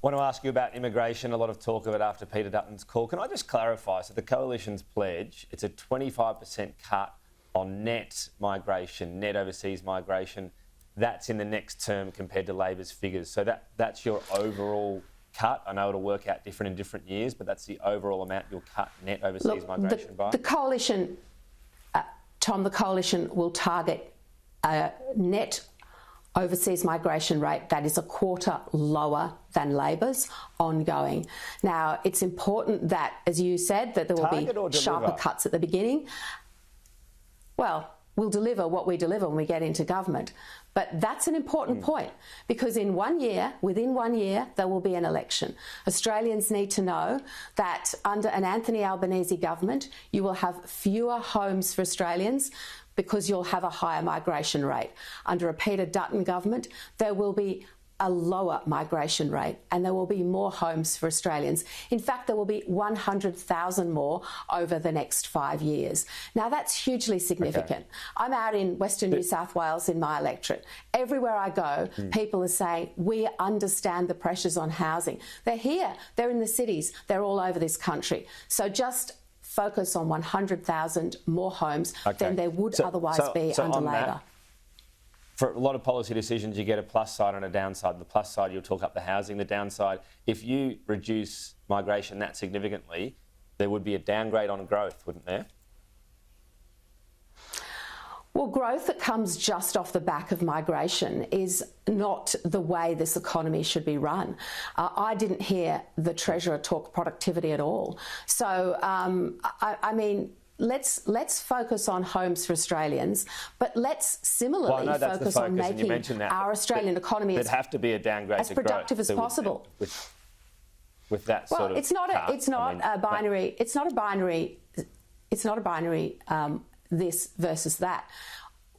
I want to ask you about immigration. A lot of talk of it after Peter Dutton's call. Can I just clarify? So the Coalition's pledge, it's a 25% cut on net migration, net overseas migration. That's in the next term compared to Labor's figures. So that's your overall cut. I know it'll work out different in different years, but that's the overall amount you'll cut net overseas migration by? The Coalition, Tom, the Coalition will target a net overseas migration rate that is a quarter lower than Labor's ongoing. Now, it's important that, as you said, that there will be sharper cuts at the beginning. Well, we'll deliver what we deliver when we get into government. But that's an important point, because in 1 year, within 1 year, there will be an election. Australians need to know that under an Anthony Albanese government, you will have fewer homes for Australians because you'll have a higher migration rate. Under a Peter Dutton government, there will be a lower migration rate and there will be more homes for Australians. In fact, there will be 100,000 more over the next 5 years. Now, that's hugely significant. Okay. I'm out in Western New South Wales in my electorate. Everywhere I go, people are saying, we understand the pressures on housing. They're here, they're in the cities, they're all over this country. So just focus on 100,000 more homes than there would otherwise be under Labor. For a lot of policy decisions, you get a plus side and a downside. The plus side, you'll talk up the housing. The downside, if you reduce migration that significantly, there would be a downgrade on growth, wouldn't there? Well, growth that comes just off the back of migration is not the way this economy should be run. I didn't hear the Treasurer talk productivity at all. So, I mean, let's focus on homes for Australians, but let's similarly focus on making our Australian economy as productive as possible. With that sort of it's not a binary this versus that.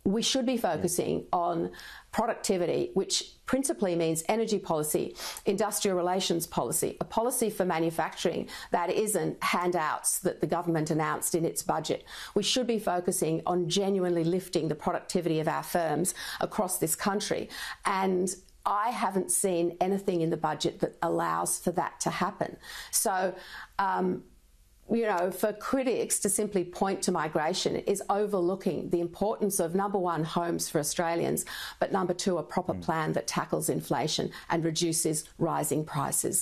We should be focusing on productivity, which principally means energy policy, industrial relations policy, a policy for manufacturing that isn't handouts that the government announced in its budget. We should be focusing on genuinely lifting the productivity of our firms across this country. And I haven't seen anything in the budget that allows for that to happen. So, you know, for critics to simply point to migration is overlooking the importance of, number one, homes for Australians, but number two, a proper plan that tackles inflation and reduces rising prices.